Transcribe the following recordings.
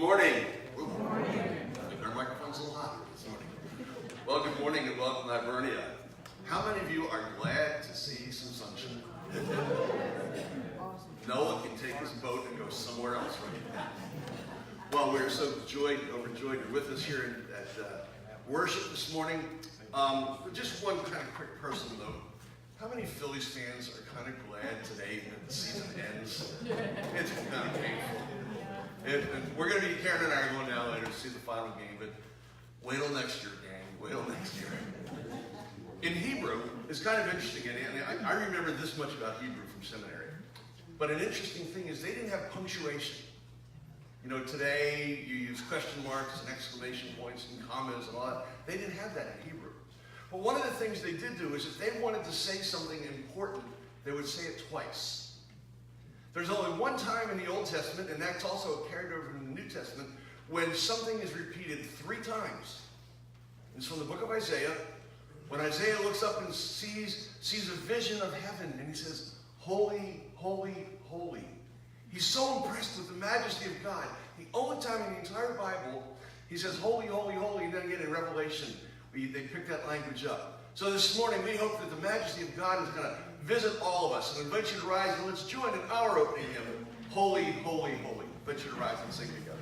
morning. Good morning. I think our microphone's a little hot this morning. Well, good morning and welcome to Hibernia. How many of you are glad to see some sunshine? Noah can take his boat and go somewhere else right now. Well, we're so overjoyed you're with us here at worship this morning. Just one kind of quick personal note. How many Phillies fans are kind of glad today that the season ends? It's kind of painful. And we're going to be, Karen and I are going down later to see the final game, but wait till next year, gang. Wait till next year. In Hebrew, it's kind of interesting, and I remember this much about Hebrew from seminary. But an interesting thing is they didn't have punctuation. You know, today you use question marks and exclamation points and commas and all that. They didn't have that in Hebrew. But one of the things they did do is if they wanted to say something important, they would say it twice. There's only one time in the Old Testament, and that's also carried over in the New Testament, when something is repeated 3 times. It's from the book of Isaiah. When Isaiah looks up and sees a vision of heaven, and he says, "Holy, holy, holy." He's so impressed with the majesty of God. The only time in the entire Bible he says, "Holy, holy, holy," and then again in Revelation, they pick that language up. So this morning, we hope that the majesty of God is going to visit all of us. And I invite you to rise and let's join in our opening hymn, "Holy, Holy, Holy." I invite you to rise and sing together.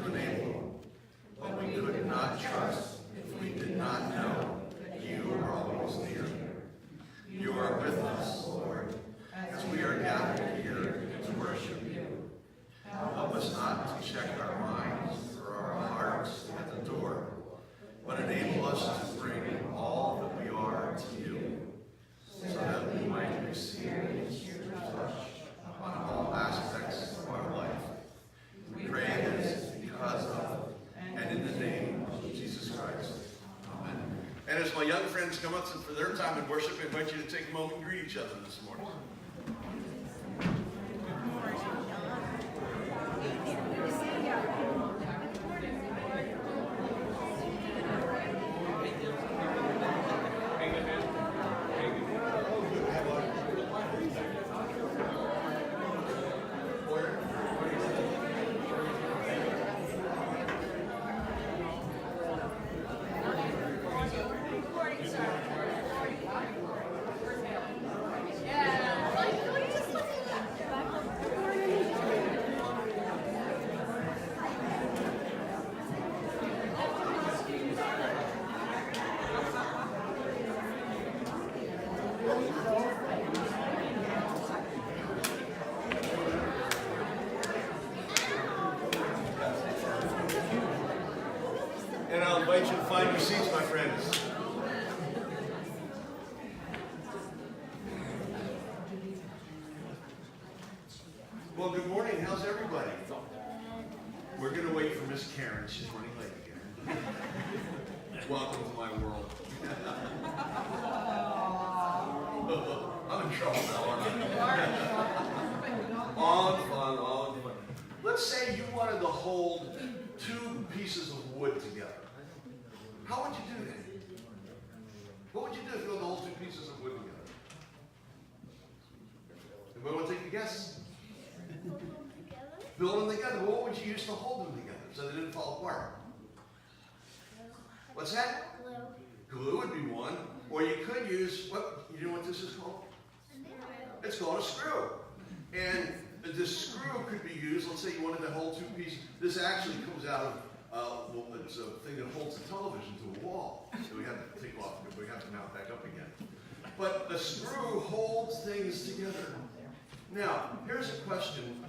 to enable. But we could not trust if we did not know that you are always near. You are with us, Lord, as we are gathered here to worship you. Help us not to check our minds or our hearts at the door, but enable us to bring all that we are to you, so that we might experience your touch on all aspects of our life. We pray this because of and in the name of Jesus Christ. Amen. And as my young friends come up for their time in worship, I invite you to take a moment and greet each other this morning. And I'll invite you to find your seats, my friends. Well, good morning. How's everybody? We're going to wait for Miss Karen. She's running late again. Welcome to my world. I'm in trouble now, aren't I? On fun. Let's say you wanted to hold two pieces of wood together. How would you do that? What would you do if you wanted to hold two pieces of wood together? Anybody want to take a guess? Build them together. What would you use to hold them together so they didn't fall apart? What's that? Glue. Glue would be one. Or you could use, you know what this is called? It's called a screw. And the screw could be used, let's say you wanted to hold two pieces. This actually comes out of, it's a thing that holds the television to a wall. So we have to take off, we have to mount back up again. But the screw holds things together. Now, here's a question.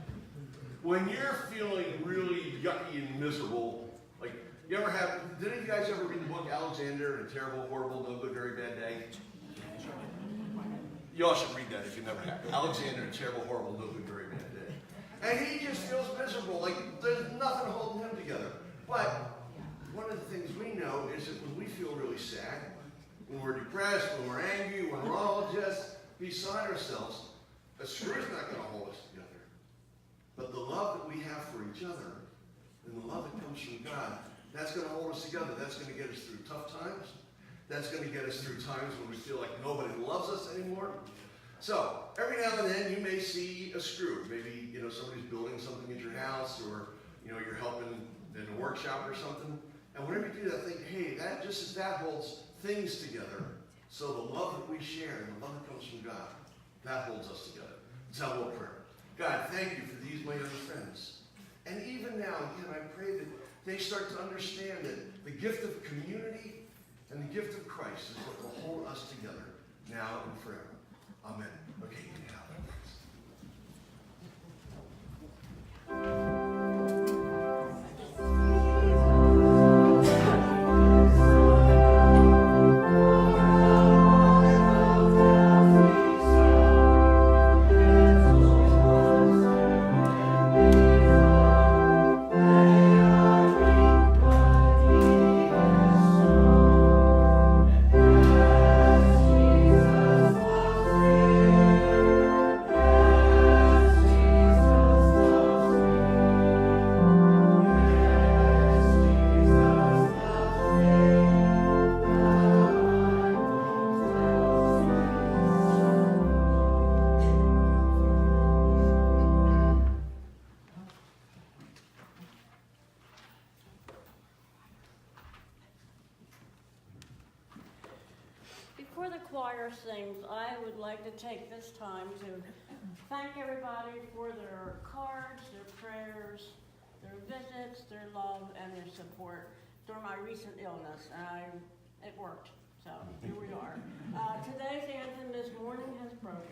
When you're feeling really yucky and miserable, like, did any of you guys ever read the book Alexander and Terrible, Horrible, No Good, Very Bad Day? You all should read that if you never have. Alexander and Terrible, Horrible, No Good, Very Bad Day. And he just feels miserable, like there's nothing holding him together. But one of the things we know is that when we feel really sad, when we're depressed, when we're angry, when we're all just beside ourselves, a screw's not going to hold us together. But the love that we have for each other and the love that comes from God, that's going to hold us together. That's going to get us through tough times. That's going to get us through times when we feel like nobody loves us anymore. So every now and then you may see a screw. Maybe somebody's building something at your house, or you're helping in a workshop or something. And whenever you do that, think, hey, that just as that holds things together. So the love that we share and the love that comes from God, that holds us together. Let's have a little prayer. God, thank you for these my other friends. And even now, again, I pray that they start to understand that the gift of community and the gift of Christ is what will hold us together now and forever. Amen. Okay, you can have it. Before the choir sings, I would like to take this time to thank everybody for their cards, their prayers, their visits, their love, and their support during my recent illness, and it worked. So here we are. Today's anthem this morning has broken.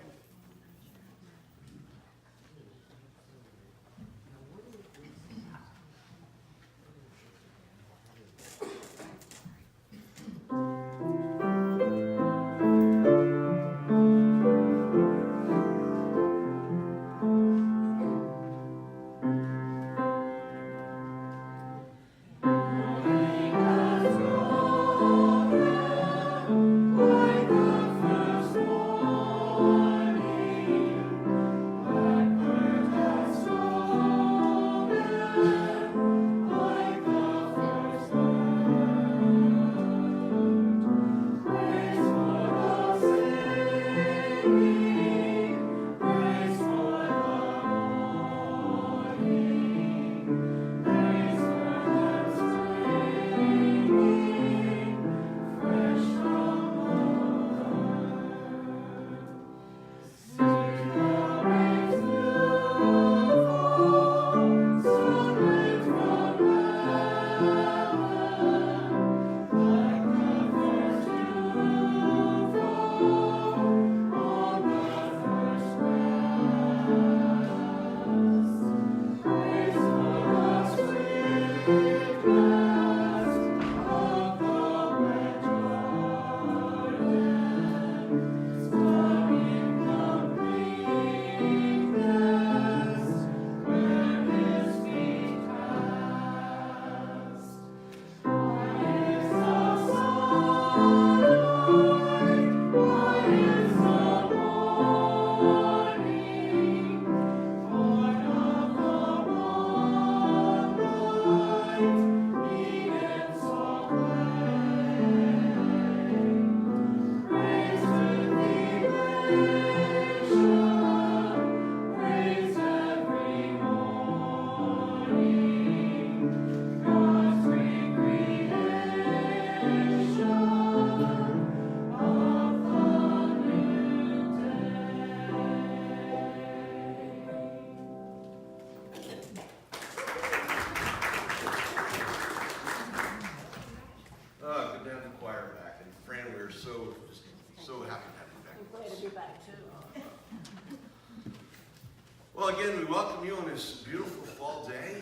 Well, again, we welcome you on this beautiful fall day.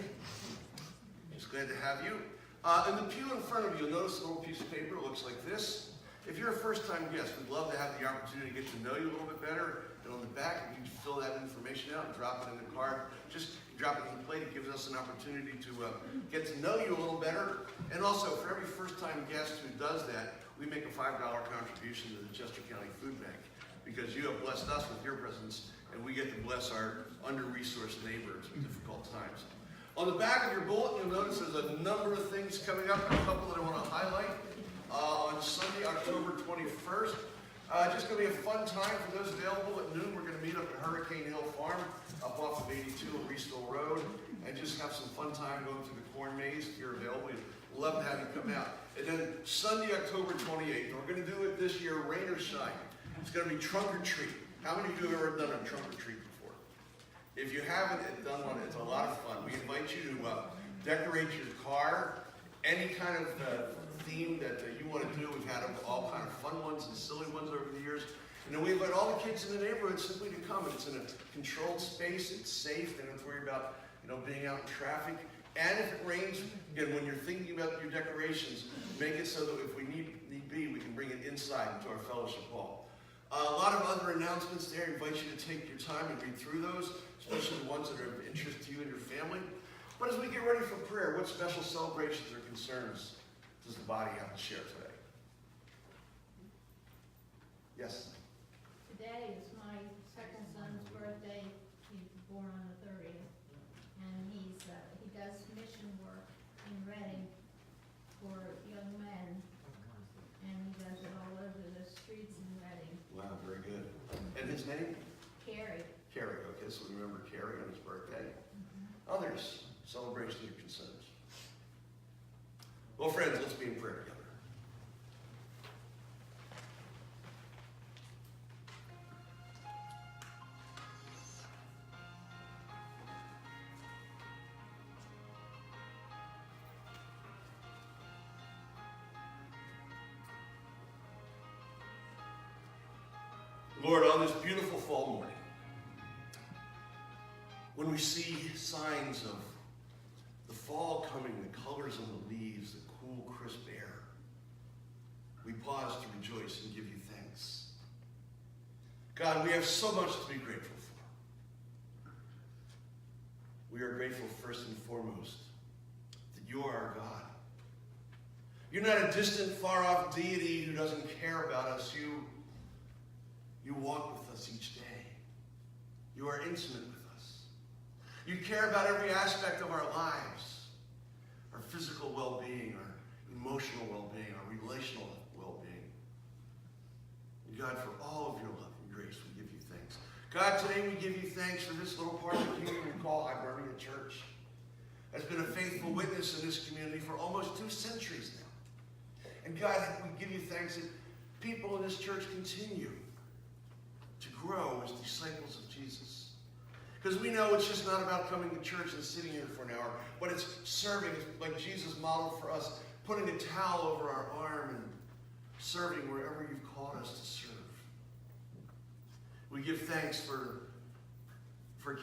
Just glad to have you. In the pew in front of you, you'll notice a little piece of paper. It looks like this. If you're a first-time guest, we'd love to have the opportunity to get to know you a little bit better. And on the back, you can fill that information out and drop it in the card. Just drop it in the plate. It gives us an opportunity to get to know you a little better. And also, for every first-time guest who does that, we make a $5 contribution to the Chester County Food Bank, because you have blessed us with your presence, and we get to bless our under-resourced neighbors in difficult times. On the back of your bulletin, you'll notice there's a number of things coming up, and a couple that I want to highlight. On Sunday, October 21st, just going to be a fun time for those available. At noon, we're going to meet up at Hurricane Hill Farm, up off of 82 on Reestall Road, and just have some fun time going through the corn maze. If you're available, we'd love to have you come out. And then Sunday, October 28th, we're going to do it this year, rain or shine. It's going to be trunk or treat. How many of you have ever done a trunk or treat before? If you haven't done one, it's a lot of fun. We invite you to decorate your car, any kind of theme that you want to do. We've had all kind of fun ones and silly ones over the years. And then we invite all the kids in the neighborhood simply to come. It's in a controlled space. It's safe. They don't have to worry about being out in traffic. And if it rains, again, when you're thinking about your decorations, make it so that if we need be, we can bring it inside into our fellowship hall. A lot of other announcements there. I invite you to take your time and read through those, especially the ones that are of interest to you and your family. But as we get ready for prayer, what special celebrations or concerns does the body have to share today? Yes? Today is my second son's birthday. He's born on the 30th. And he does mission work in Reading for young men. And he does it all over the streets in Reading. Wow, very good. And his name? Carrie. Carrie. Okay, so we remember Carrie on his birthday. Others, celebrations or concerns? Well, friends, let's be in prayer together. Lord, on this beautiful fall morning, when we see signs of the fall coming, the colors on the leaves, the cool, crisp air, we pause to rejoice and give you thanks. God, we have so much to be grateful for. We are grateful first and foremost that you are our God. You're not a distant, far-off deity who doesn't care about us. You walk with us each day. You are intimate with us. You care about every aspect of our lives, our physical well-being, our emotional well-being, our relational well-being. And God, for all of your love and grace, we give you thanks. God, today we give you thanks for this little part of the community we call Hibernia Church. Has been a faithful witness in this community for almost 2 centuries now. And God, we give you thanks that people in this church continue to grow as disciples of Jesus. Because we know it's just not about coming to church and sitting here for an hour, but it's serving, like Jesus modeled for us, putting a towel over our arm and serving wherever you've called us to serve. We give thanks for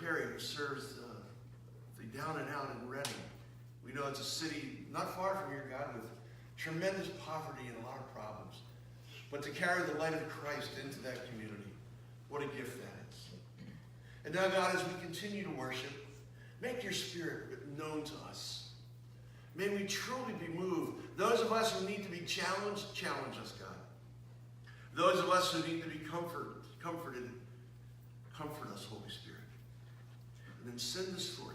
Carrie, who serves the Down and Out in Reading. We know it's a city not far from here, God, with tremendous poverty and a lot of problems. But to carry the light of Christ into that community, what a gift that is. And now, God, as we continue to worship, make your spirit known to us. May we truly be moved. Those of us who need to be challenged, challenge us, God. Those of us who need to be comforted, comfort us, Holy Spirit. And then send us forth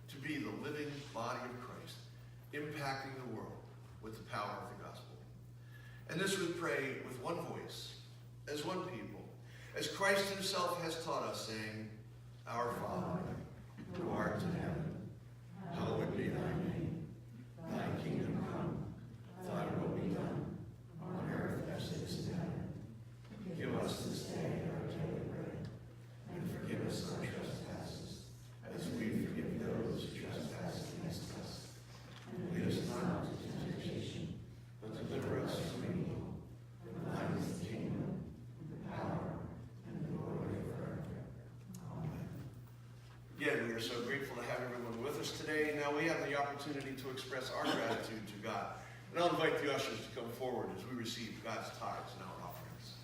to be the living body of Christ, impacting the world with the power of the gospel. And this we pray with one voice, as one people, as Christ himself has taught us, saying, Our Father, who art in heaven, hallowed be thy name. Thy kingdom come, thy will be done, on earth as it is in heaven. Give us this day our daily bread, and forgive us our trespasses, as we forgive those who trespass against us. And lead us not into temptation, but deliver us from evil. For thine is the kingdom, the power, and the glory forever. Amen. Again, we are so grateful to have everyone with us today. Now we have the opportunity to express our gratitude to God. And I'll invite the ushers to come forward as we receive God's tithes and our offerings.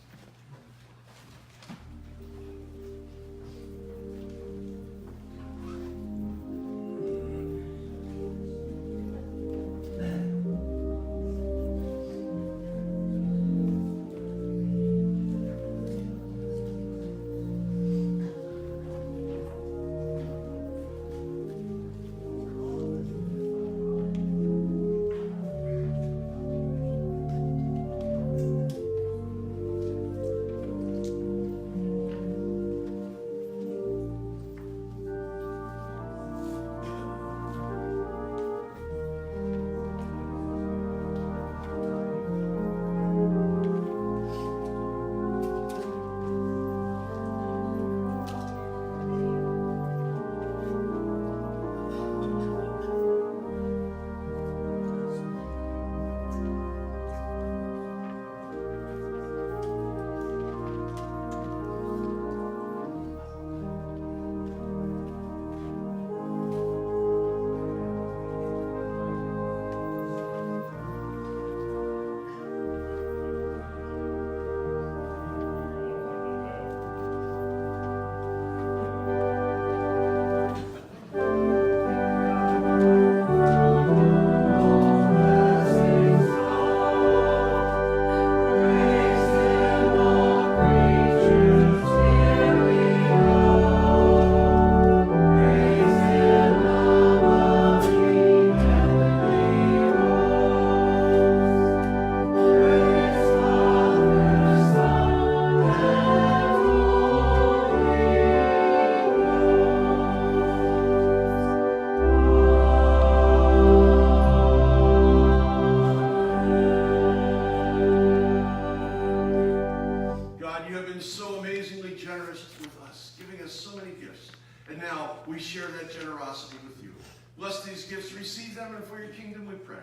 We share that generosity with you. Bless these gifts, receive them, and for your kingdom we pray.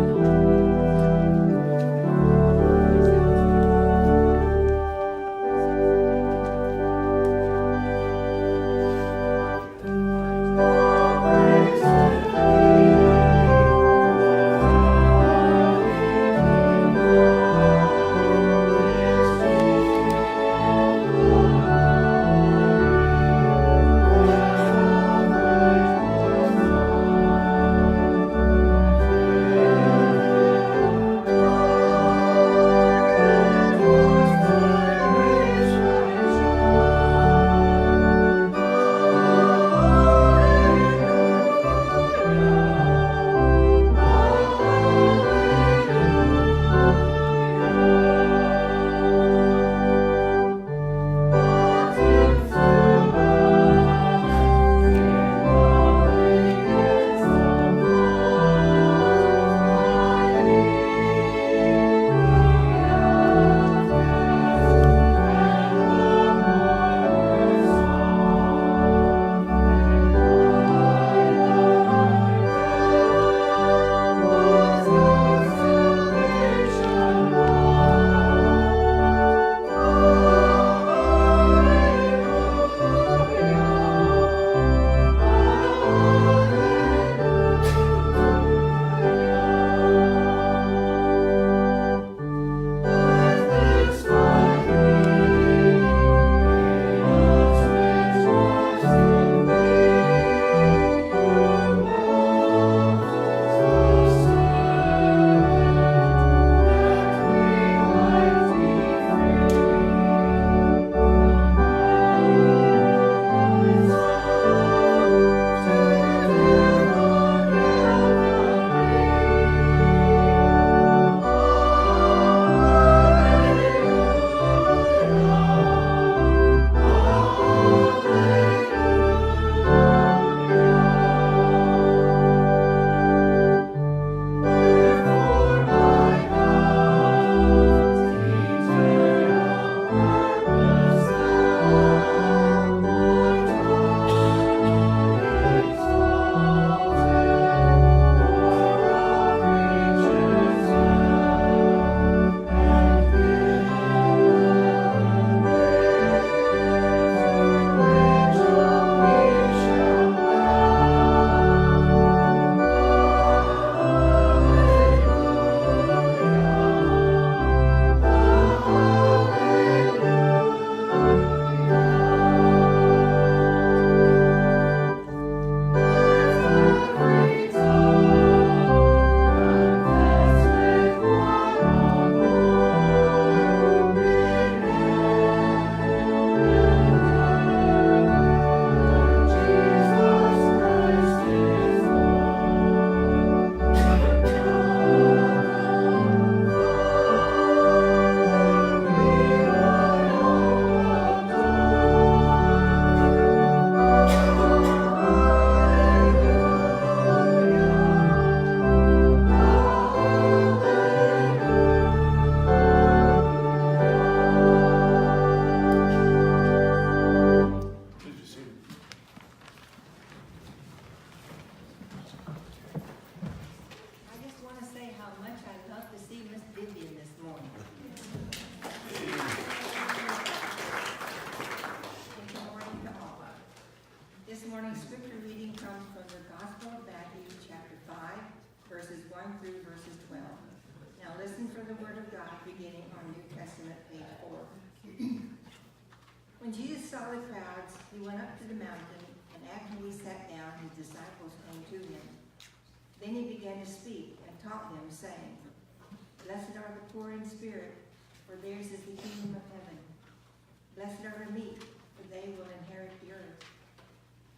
Amen. the Word of God, beginning on New Testament, page 4. When Jesus saw the crowds, he went up to the mountain, and after he sat down, his disciples came to him. Then he began to speak and taught them, saying, Blessed are the poor in spirit, for theirs is the kingdom of heaven. Blessed are the meek, for they will inherit the earth.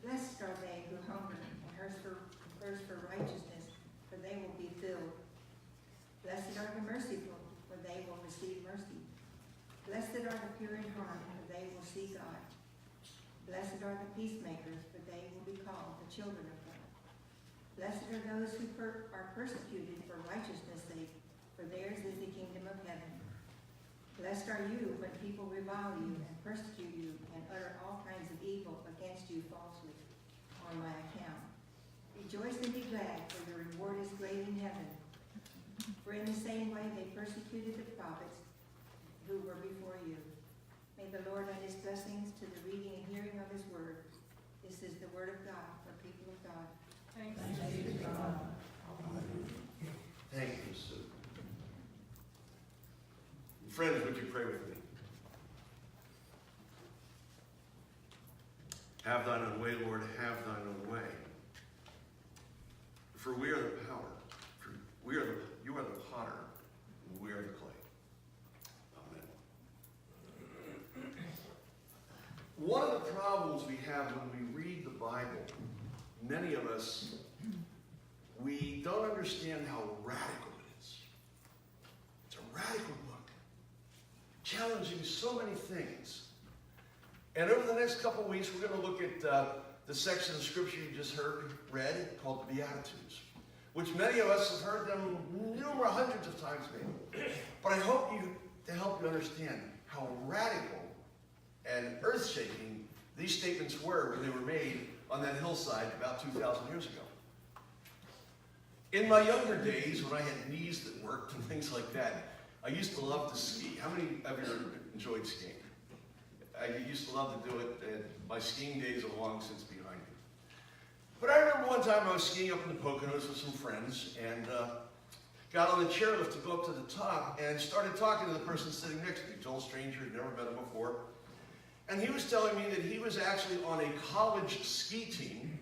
Blessed are they who hunger and thirst for righteousness, for they will be filled. Blessed are the merciful, for they will receive mercy. Blessed are the pure in heart, for they will see God. Blessed are the peacemakers, for they will be called the children of God. Blessed are those who are persecuted for righteousness' sake, for theirs is the kingdom of heaven. Blessed are you when people revile you and persecute you and utter all kinds of evil against you falsely on my account. Rejoice and be glad, for your reward is great in heaven. For in the same way they persecuted the prophets who were before you. May the Lord add his blessings to the reading and hearing of his word. This is the word of God for people of God. Thanks be to God. Thank you, Sue. Friends, would you pray with me? Have thine own way, Lord, have thine own way. For we are the power. For you are the potter, and we are the clay. Amen. One of the problems we have when we read the Bible, many of us, we don't understand how radical it is. It's a radical book, challenging so many things. And over the next couple of weeks, we're going to look at the section of Scripture you just read called the Beatitudes, which many of us have heard them numerous hundreds of times maybe. But I hope to help you understand how radical and earth-shaking these statements were when they were made on that hillside about 2,000 years ago. In my younger days, when I had knees that worked and things like that, I used to love to ski. How many of you enjoyed skiing? I used to love to do it, and my skiing days are long since behind me. But I remember one time I was skiing up in the Poconos with some friends, and got on the chairlift to go up to the top, and started talking to the person sitting next to me, total stranger, had never met him before. And he was telling me that he was actually on a college ski team,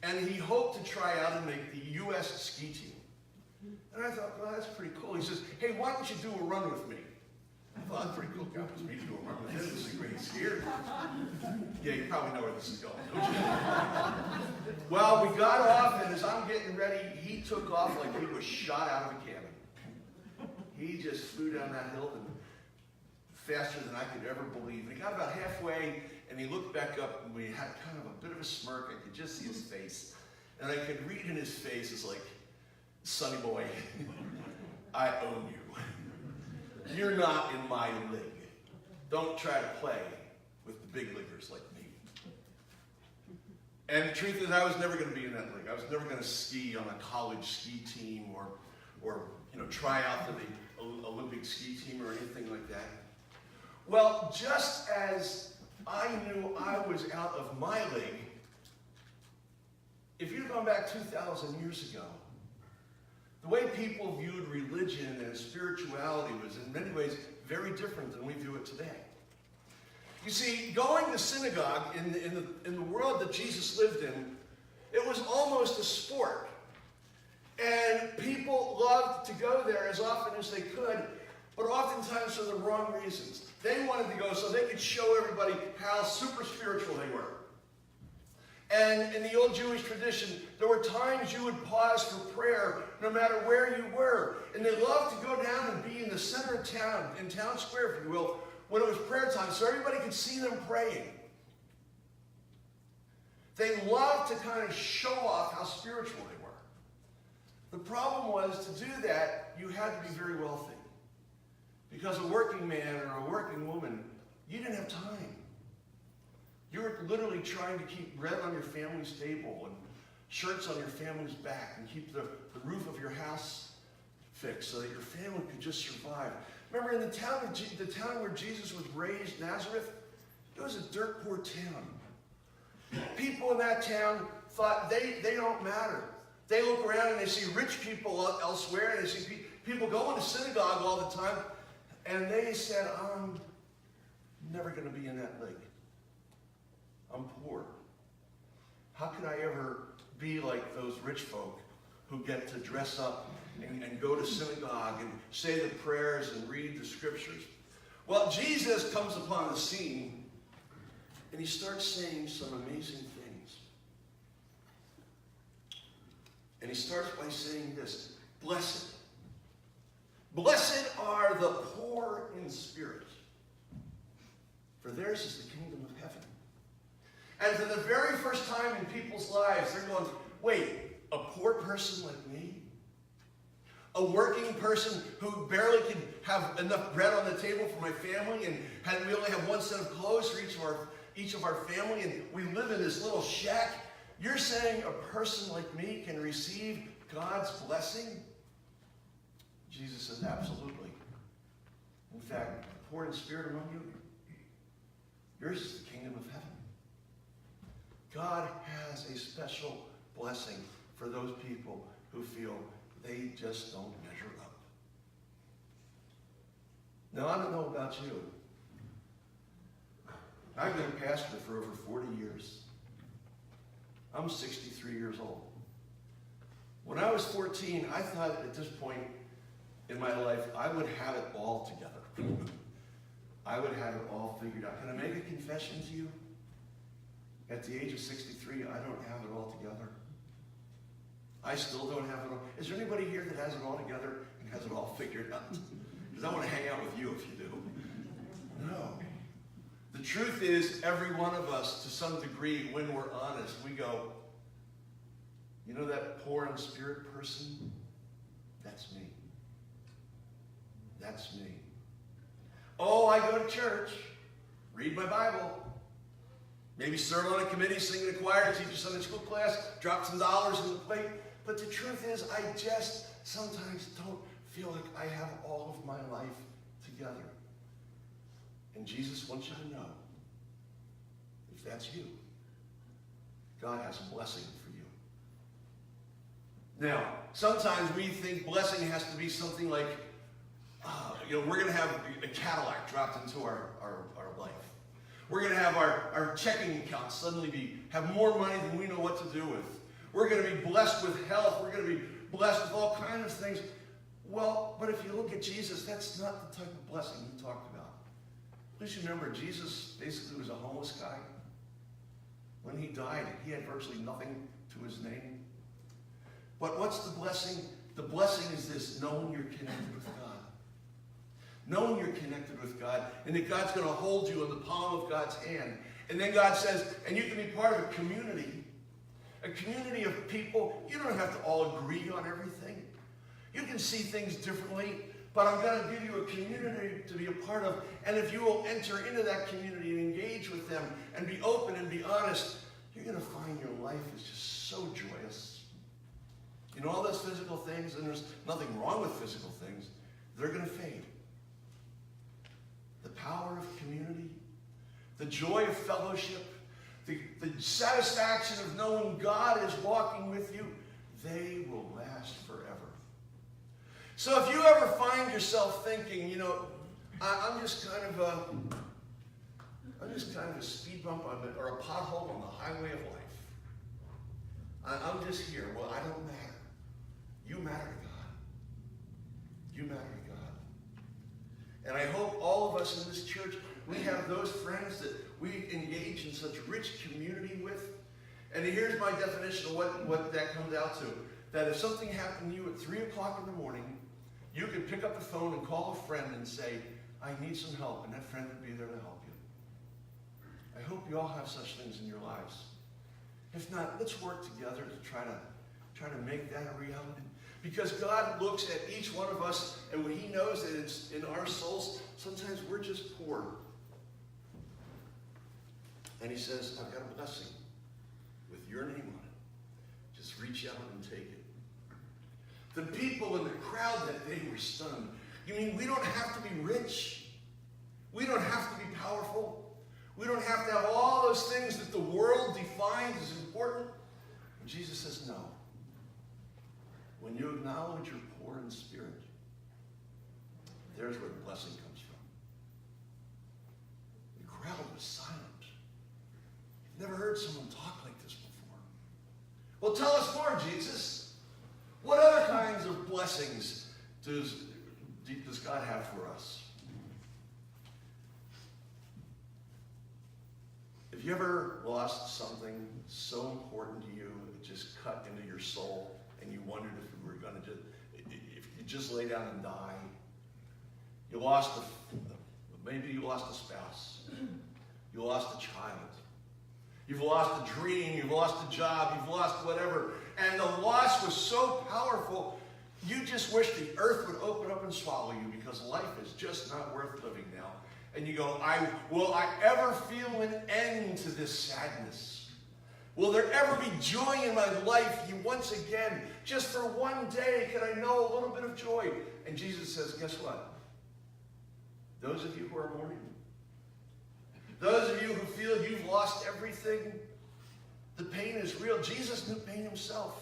and he hoped to try out and make the U.S. ski team. And I thought, well, that's pretty cool. He says, hey, why don't you do a run with me? I thought, that's pretty cool. God, me to do a run with him. This is a great skier. Yeah, you probably know where this is going, don't you? Well, we got off, and as I'm getting ready, he took off like he was shot out of a cannon. He just flew down that hill and faster than I could ever believe. And he got about halfway, and he looked back up, and we had kind of a bit of a smirk. I could just see his face. And I could read in his face, it's like, Sonny boy, I own you. You're not in my league. Don't try to play with the big leaguers like me. And the truth is, I was never going to be in that league. I was never going to ski on a college ski team or try out for the Olympic ski team or anything like that. Well, just as I knew I was out of my league, if you'd gone back 2,000 years ago, the way people viewed religion and spirituality was in many ways very different than we view it today. You see, going to synagogue in the world that Jesus lived in, it was almost a sport. And people loved to go there as often as they could, but oftentimes for the wrong reasons. They wanted to go so they could show everybody how super spiritual they were. And in the old Jewish tradition, there were times you would pause for prayer no matter where you were. And they loved to go down and be in the center of town, in town square, if you will, when it was prayer time, so everybody could see them praying. They loved to kind of show off how spiritual they were. The problem was, to do that, you had to be very wealthy. Because a working man or a working woman, you didn't have time. You were literally trying to keep bread on your family's table and shirts on your family's back and keep the roof of your house fixed so that your family could just survive. Remember, in the town where Jesus was raised, Nazareth, it was a dirt poor town. People in that town thought they don't matter. They look around and they see rich people elsewhere, and they see people going to synagogue all the time, and they said, I'm never going to be in that league. I'm poor. How could I ever be like those rich folk who get to dress up and go to synagogue and say the prayers and read the scriptures? Well, Jesus comes upon the scene, and he starts saying some amazing things. And he starts by saying this: blessed. Blessed are the poor in spirit, for theirs is the kingdom of heaven. And for the very first time in people's lives, they're going, wait, a poor person like me? A working person who barely can have enough bread on the table for my family, and we only have one set of clothes for each of our family, and we live in this little shack. You're saying a person like me can receive God's blessing? Jesus says, absolutely. In fact, the poor in spirit among you, yours is the kingdom of heaven. God has a special blessing for those people who feel they just don't measure up. Now, I don't know about you. I've been a pastor for over 40 years. I'm 63 years old. When I was 14, I thought at this point in my life, I would have it all together. I would have it all figured out. Can I make a confession to you? At the age of 63, I don't have it all together. I still don't have it all. Is there anybody here that has it all together and has it all figured out? Because I want to hang out with you if you do. No. The truth is, every one of us, to some degree, when we're honest, we go, you know that poor in spirit person? That's me. That's me. Oh, I go to church, read my Bible, maybe serve on a committee, sing in a choir, teach a Sunday school class, drop some dollars in the plate. But the truth is, I just sometimes don't feel like I have all of my life together. And Jesus wants you to know, if that's you, God has a blessing for you. Now, sometimes we think blessing has to be something like, we're going to have a Cadillac dropped into our life. We're going to have our checking account suddenly have more money than we know what to do with. We're going to be blessed with health. We're going to be blessed with all kinds of things. Well, but if you look at Jesus, that's not the type of blessing he talked about. Please remember, Jesus basically was a homeless guy. When he died, he had virtually nothing to his name. But what's the blessing? The blessing is this: knowing you're connected with God. Knowing you're connected with God, and that God's going to hold you in the palm of God's hand. And then God says, and you can be part of a community of people. You don't have to all agree on everything. You can see things differently, but I'm going to give you a community to be a part of. And if you will enter into that community and engage with them and be open and be honest, you're going to find your life is just so joyous. You know, all those physical things, and there's nothing wrong with physical things, they're going to fade. The power of community, the joy of fellowship, the satisfaction of knowing God is walking with you, they will last forever. So if you ever find yourself thinking, I'm just kind of a speed bump or a pothole on the highway of life. I'm just here. Well, I don't matter. You matter to God. You matter to God. And I hope all of us in this church, we have those friends that we engage in such rich community with. And here's my definition of what that comes out to. That if something happened to you at 3 o'clock in the morning, you could pick up the phone and call a friend and say, I need some help, and that friend would be there to help you. I hope you all have such things in your lives. If not, let's work together to try to make that a reality. Because God looks at each one of us, and when he knows that it's in our souls, sometimes we're just poor. And he says, I've got a blessing with your name on it. Just reach out and take it. The people in the crowd that day were stunned. You mean we don't have to be rich? We don't have to be powerful? We don't have to have all those things that the world defines as important? And Jesus says, no. when you acknowledge you're poor in spirit, there's where the blessing comes from. The crowd was silent. You've never heard someone talk like this before. Well, tell us more, Jesus. What other kinds of blessings does God have for us? Have you ever lost something so important to you, it just cut into your soul, and you wondered if you were going to if you just lay down and die? You lost maybe you lost a spouse. You lost a child. You've lost a dream. You've lost a job. You've lost whatever. And the loss was so powerful, you just wish the earth would open up and swallow you, because life is just not worth living now. And you go, will I ever feel an end to this sadness? Will there ever be joy in my life? You once again, just for one day, can I know a little bit of joy? And Jesus says, guess what? Those of you who are mourning, those of you who feel you've lost everything, the pain is real. Jesus knew pain himself.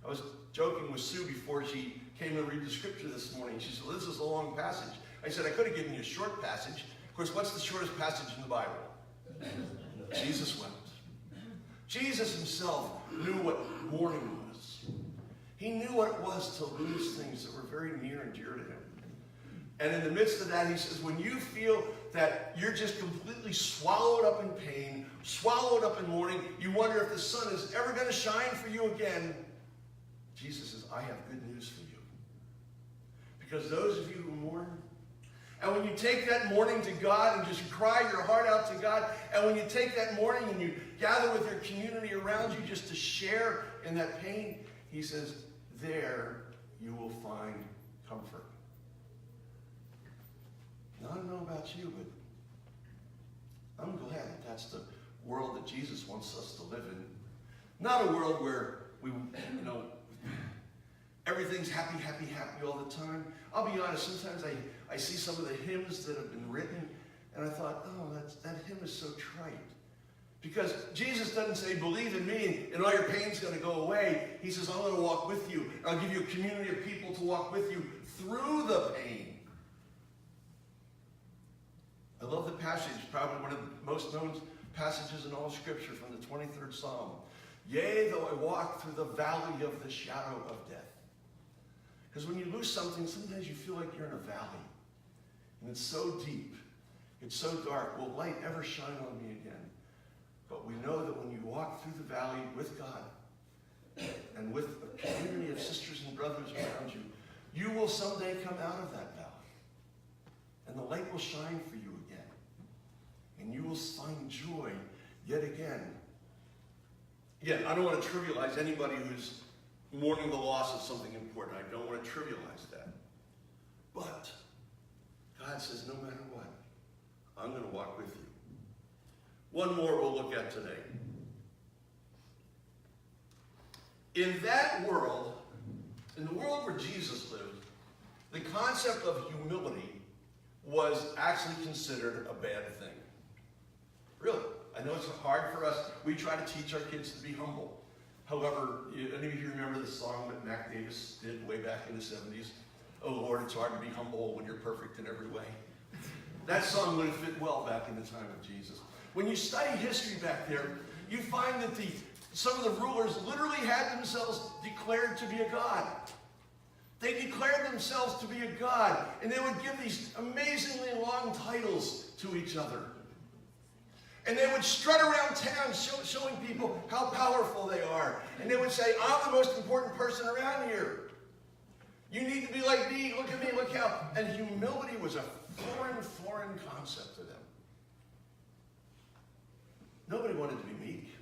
I was joking with Sue before she came to read the scripture this morning. She said, well, this is a long passage. I said, I could have given you a short passage. Of course, what's the shortest passage in the Bible? Jesus wept. Jesus himself knew what mourning was. He knew what it was to lose things that were very near and dear to him. And in the midst of that, he says, when you feel that you're just completely swallowed up in pain, swallowed up in mourning, you wonder if the sun is ever going to shine for you again, Jesus says, I have good news for you. Because those of you who mourn, and when you take that mourning to God and just cry your heart out to God, and when you take that mourning and you gather with your community around you just to share in that pain, he says, there you will find comfort. Now, I don't know about you, but I'm glad that that's the world that Jesus wants us to live in. Not a world where we, everything's happy, happy, happy all the time. I'll be honest, sometimes I see some of the hymns that have been written, and I thought, oh, that hymn is so trite. Because Jesus doesn't say, believe in me, and all your pain's going to go away. He says, I'm going to walk with you, and I'll give you a community of people to walk with you through the pain. I love the passage, probably one of the most known passages in all Scripture, from the 23rd Psalm. Yea, though I walk through the valley of the shadow of death. Because when you lose something, sometimes you feel like you're in a valley. And it's so deep. It's so dark. Will light ever shine on me again? But we know that when you walk through the valley with God, and with a community of sisters and brothers around you, you will someday come out of that valley. And the light will shine for you again. And you will find joy yet again. Again, I don't want to trivialize anybody who's mourning the loss of something important. I don't want to trivialize that. But God says, no matter what, I'm going to walk with you. One more we'll look at today. In that world, in the world where Jesus lived, the concept of humility was actually considered a bad thing. Really. I know it's hard for us. We try to teach our kids to be humble. However, any of you remember the song that Mac Davis did way back in the 70s? Oh Lord, it's hard to be humble when you're perfect in every way. That song would have fit well back in the time of Jesus. When you study history back there, you find that some of the rulers literally had themselves declared to be a god. They declared themselves to be a god, and they would give these amazingly long titles to each other. And they would strut around town showing people how powerful they are. And they would say, I'm the most important person around here. You need to be like me. Look at me. Look how. And humility was a foreign concept to them. Nobody wanted to be meek.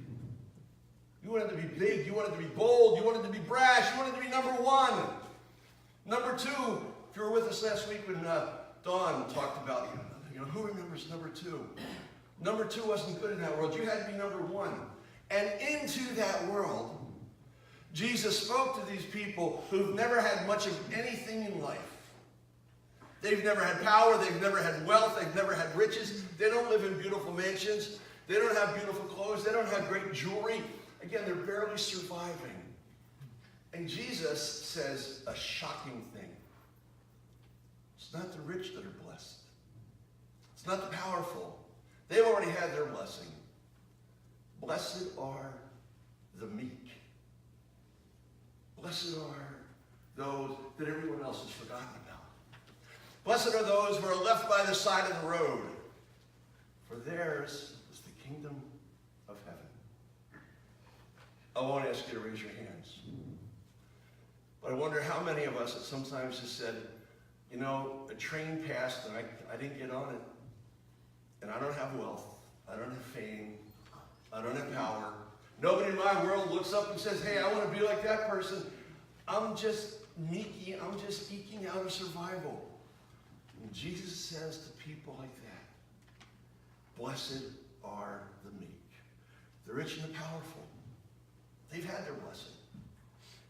You wanted to be big. You wanted to be bold. You wanted to be brash. You wanted to be number one. Number two, if you were with us last week when Dawn talked about, who remembers number two? Number two wasn't good in that world. You had to be number one. And into that world, Jesus spoke to these people who've never had much of anything in life. They've never had power. They've never had wealth. They've never had riches. They don't live in beautiful mansions. They don't have beautiful clothes. They don't have great jewelry. Again, they're barely surviving. And Jesus says a shocking thing. It's not the rich that are blessed. It's not the powerful. They've already had their blessing. Blessed are the meek. Blessed are those that everyone else has forgotten about. Blessed are those who are left by the side of the road, for theirs is the kingdom of heaven. I won't ask you to raise your hands, but I wonder how many of us that sometimes have said, you know, a train passed and I didn't get on it, and I don't have wealth, I don't have fame, I don't have power. Nobody in my world looks up and says, hey, I want to be like that person. I'm just meeky, I'm just eking out of survival. And Jesus says to people like that, blessed are the meek, the rich and the powerful. They've had their blessing.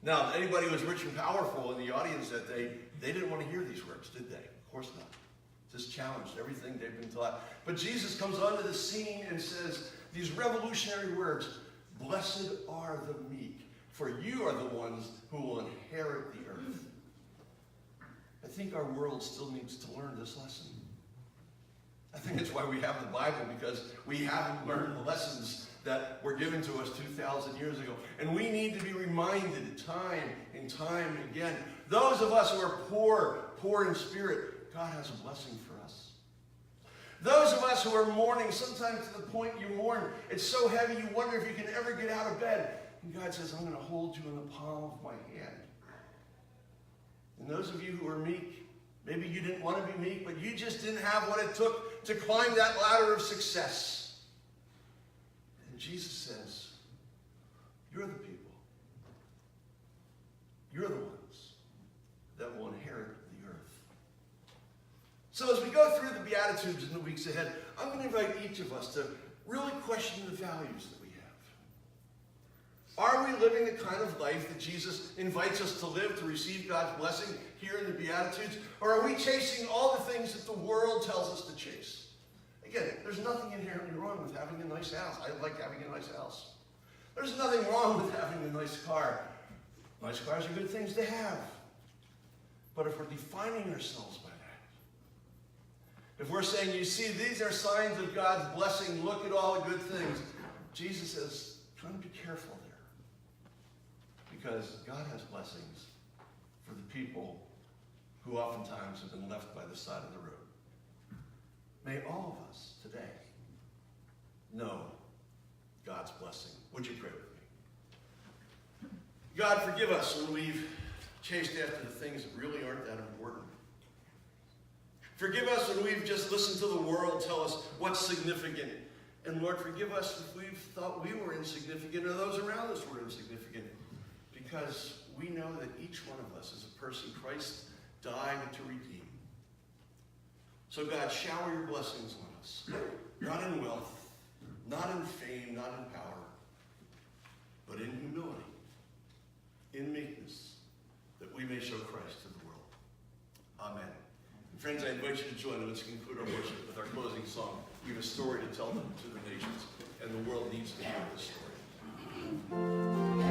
Now, anybody who was rich and powerful in the audience that day, they didn't want to hear these words, did they? Of course not. Just challenged everything they've been taught. But Jesus comes onto the scene and says these revolutionary words, blessed are the meek, for you are the ones who will inherit the earth. I think our world still needs to learn this lesson. I think that's why we have the Bible, because we haven't learned the lessons that were given to us 2,000 years ago. And we need to be reminded time and time again. Those of us who are poor in spirit, God has a blessing for us. Those of us who are mourning, sometimes to the point you mourn, it's so heavy you wonder if you can ever get out of bed. And God says, I'm going to hold you in the palm of my hand. And those of you who are meek, maybe you didn't want to be meek, but you just didn't have what it took to climb that ladder of success. And Jesus says, you're the people. You're the ones that will inherit the earth. So as we go through the Beatitudes in the weeks ahead, I'm going to invite each of us to really question the values that we have. Are we living the kind of life that Jesus invites us to live to receive God's blessing here in the Beatitudes? Or are we chasing all the things that the world tells us to chase? Again, there's nothing inherently wrong with having a nice house. I like having a nice house. There's nothing wrong with having a nice car. Nice cars are good things to have. But if we're defining ourselves by that, if we're saying, you see, these are signs of God's blessing, look at all the good things, Jesus says, try to be careful there. Because God has blessings for the people who oftentimes have been left by the side of the road. May all of us today know God's blessing. Would you pray with me? God, forgive us when we've chased after the things that really aren't that important. Forgive us when we've just listened to the world tell us what's significant. And Lord, forgive us if we've thought we were insignificant or those around us were insignificant. Because we know that each one of us is a person Christ died to redeem. So God, shower your blessings on us. Not in wealth, not in fame, not in power, but in humility, in meekness, that we may show Christ to the world. Amen. And friends, I invite you to join us to conclude our worship with our closing song. We have a story to tell them to the nations, and the world needs to hear this story. Story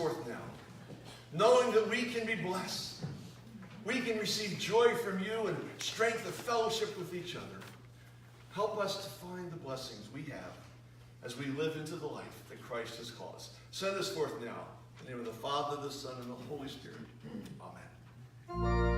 forth now, knowing that we can be blessed. We can receive joy from you and strength of fellowship with each other. Help us to find the blessings we have as we live into the life that Christ has called us. Send us forth now. In the name of the Father, the Son, and the Holy Spirit. Amen.